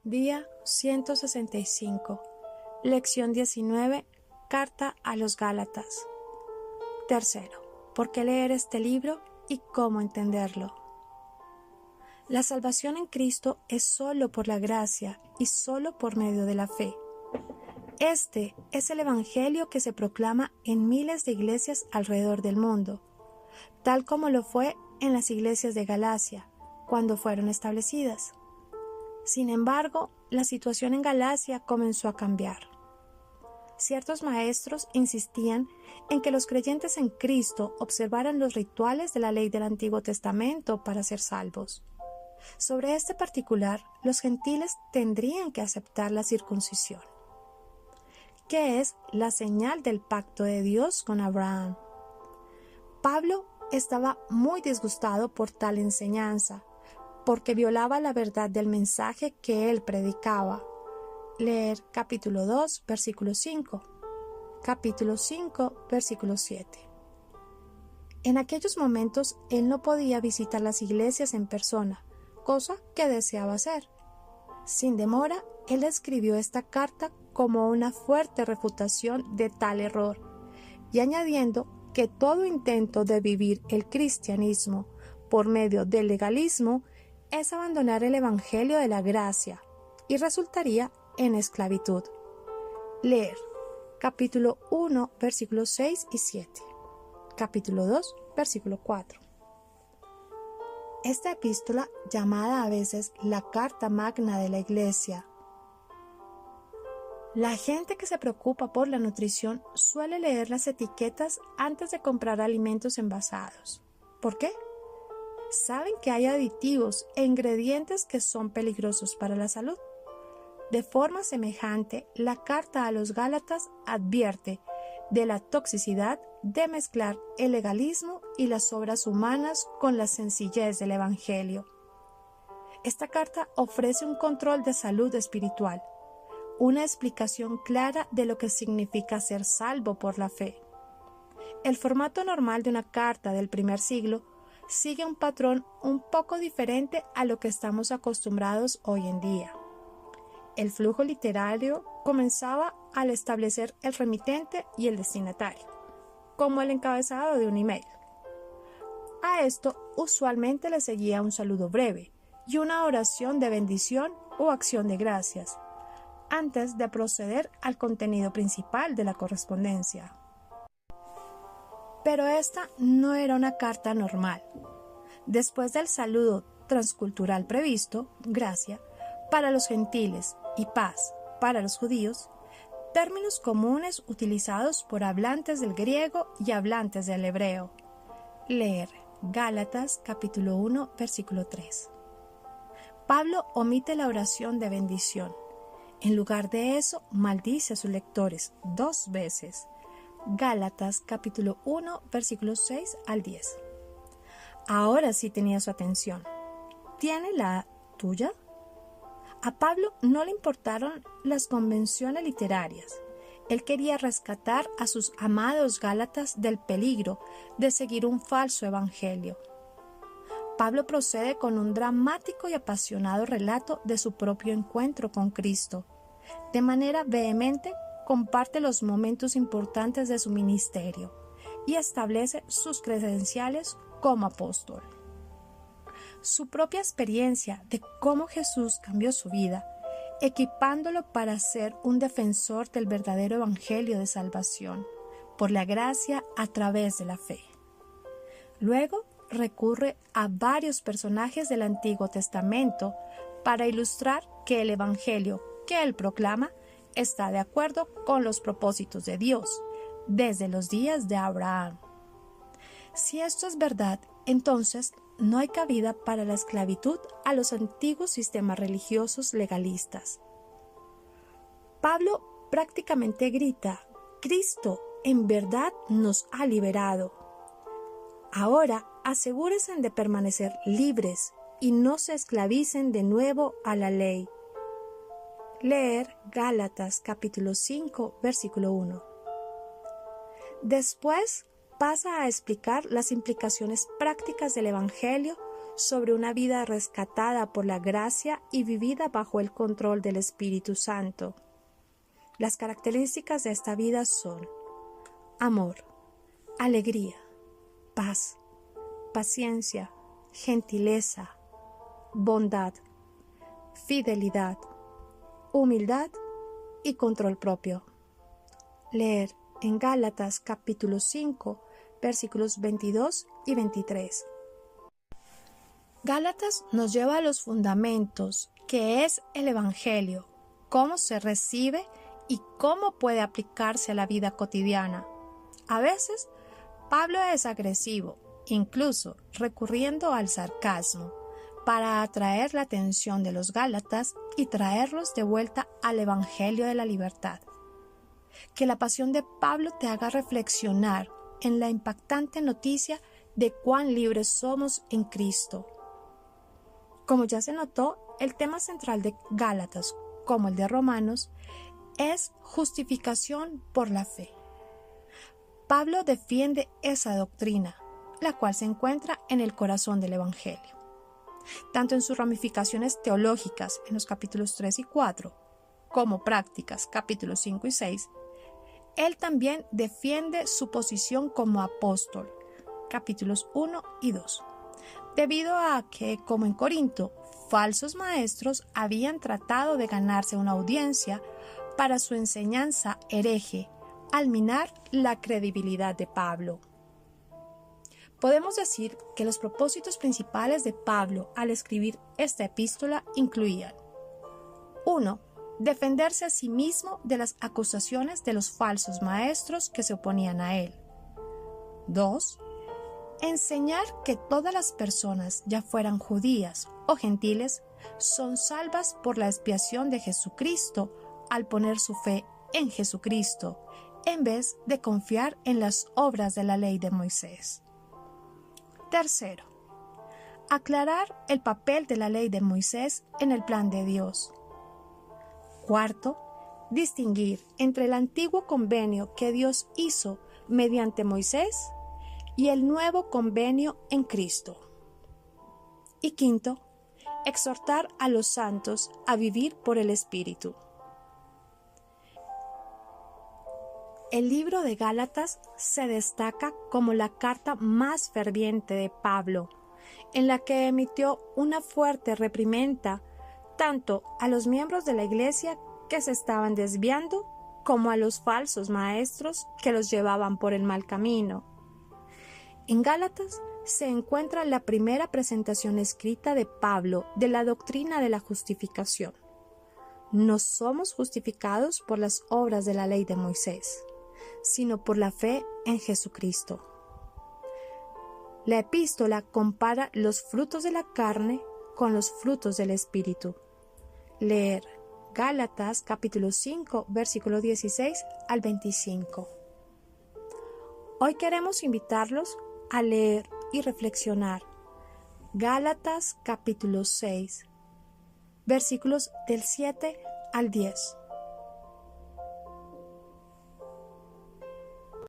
Día 165. Lección 19. Carta a los Gálatas. Tercero, ¿por qué leer este libro y cómo entenderlo? La salvación en Cristo es solo por la gracia y solo por medio de la fe. Este es el Evangelio que se proclama en miles de iglesias alrededor del mundo, tal como lo fue en las iglesias de Galacia, cuando fueron establecidas. Sin embargo, la situación en Galacia comenzó a cambiar. Ciertos maestros insistían en que los creyentes en Cristo observaran los rituales de la ley del Antiguo Testamento para ser salvos. Sobre este particular, los gentiles tendrían que aceptar la circuncisión, que es la señal del pacto de Dios con Abraham. Pablo estaba muy disgustado por tal enseñanza, porque violaba la verdad del mensaje que él predicaba. Leer capítulo 2, versículo 5, capítulo 5, versículo 7. En aquellos momentos él no podía visitar las iglesias en persona, cosa que deseaba hacer. Sin demora, él escribió esta carta como una fuerte refutación de tal error, y añadiendo que todo intento de vivir el cristianismo por medio del legalismo es abandonar el Evangelio de la gracia y resultaría en esclavitud. Leer capítulo 1, versículos 6 y 7, capítulo 2, versículo 4. Esta epístola, llamada a veces la carta magna de la Iglesia. La gente que se preocupa por la nutrición suele leer las etiquetas antes de comprar alimentos envasados. ¿Por qué? Saben que hay aditivos e ingredientes que son peligrosos para la salud. De forma semejante, la carta a los Gálatas advierte de la toxicidad de mezclar el legalismo y las obras humanas con la sencillez del Evangelio. Esta carta ofrece un control de salud espiritual, una explicación clara de lo que significa ser salvo por la fe. El formato normal de una carta del primer siglo sigue un patrón un poco diferente a lo que estamos acostumbrados hoy en día. El flujo literario comenzaba al establecer el remitente y el destinatario, como el encabezado de un email. A esto usualmente le seguía un saludo breve y una oración de bendición o acción de gracias, antes de proceder al contenido principal de la correspondencia. Pero esta no era una carta normal. Después del saludo transcultural previsto, gracia, para los gentiles y paz para los judíos, términos comunes utilizados por hablantes del griego y hablantes del hebreo. Leer Gálatas capítulo 1, versículo 3. Pablo omite la oración de bendición. En lugar de eso, maldice a sus lectores 2 veces. Gálatas capítulo 1, versículos 6 al 10. Ahora sí tenía su atención. ¿Tiene la tuya? A Pablo no le importaron las convenciones literarias. Él quería rescatar a sus amados Gálatas del peligro de seguir un falso evangelio. Pablo procede con un dramático y apasionado relato de su propio encuentro con Cristo. De manera vehemente, comparte los momentos importantes de su ministerio y establece sus credenciales como apóstol. Su propia experiencia de cómo Jesús cambió su vida, equipándolo para ser un defensor del verdadero evangelio de salvación, por la gracia a través de la fe. Luego recurre a varios personajes del Antiguo Testamento para ilustrar que el evangelio que él proclama está de acuerdo con los propósitos de Dios, desde los días de Abraham. Si esto es verdad, entonces no hay cabida para la esclavitud a los antiguos sistemas religiosos legalistas. Pablo prácticamente grita: Cristo en verdad nos ha liberado. Ahora asegúrense de permanecer libres y no se esclavicen de nuevo a la ley. Leer Gálatas capítulo 5, versículo 1. Después pasa a explicar las implicaciones prácticas del Evangelio sobre una vida rescatada por la gracia y vivida bajo el control del Espíritu Santo. Las características de esta vida son amor, alegría, paz, paciencia, gentileza, bondad, fidelidad, humildad y control propio. Leer en Gálatas capítulo 5, versículos 22 y 23. Gálatas nos lleva a los fundamentos, que es el Evangelio, cómo se recibe y cómo puede aplicarse a la vida cotidiana. A veces, Pablo es agresivo, incluso recurriendo al sarcasmo, para atraer la atención de los gálatas y traerlos de vuelta al Evangelio de la libertad. Que la pasión de Pablo te haga reflexionar en la impactante noticia de cuán libres somos en Cristo. Como ya se notó, el tema central de Gálatas, como el de Romanos, es justificación por la fe. Pablo defiende esa doctrina, la cual se encuentra en el corazón del Evangelio, tanto en sus ramificaciones teológicas en los capítulos 3 y 4, como prácticas, capítulos 5 y 6, él también defiende su posición como apóstol, capítulos 1 y 2, debido a que, como en Corinto, falsos maestros habían tratado de ganarse una audiencia para su enseñanza hereje, al minar la credibilidad de Pablo. Podemos decir que los propósitos principales de Pablo al escribir esta epístola incluían: 1. Defenderse a sí mismo de las acusaciones de los falsos maestros que se oponían a él. 2. Enseñar que todas las personas, ya fueran judías o gentiles, son salvas por la expiación de Jesucristo al poner su fe en Jesucristo, en vez de confiar en las obras de la ley de Moisés. 3. Aclarar el papel de la ley de Moisés en el plan de Dios. 4. Distinguir entre el antiguo convenio que Dios hizo mediante Moisés y el nuevo convenio en Cristo. Y 5. Exhortar a los santos a vivir por el Espíritu. El libro de Gálatas se destaca como la carta más ferviente de Pablo, en la que emitió una fuerte reprimenda tanto a los miembros de la iglesia que se estaban desviando como a los falsos maestros que los llevaban por el mal camino. En Gálatas se encuentra la primera presentación escrita de Pablo de la doctrina de la justificación. No somos justificados por las obras de la ley de Moisés, sino por la fe en Jesucristo. La epístola compara los frutos de la carne con los frutos del Espíritu. Leer Gálatas capítulo 5, versículo 16 al 25. Hoy queremos invitarlos a leer y reflexionar Gálatas capítulo 6, versículos del 7 al 10.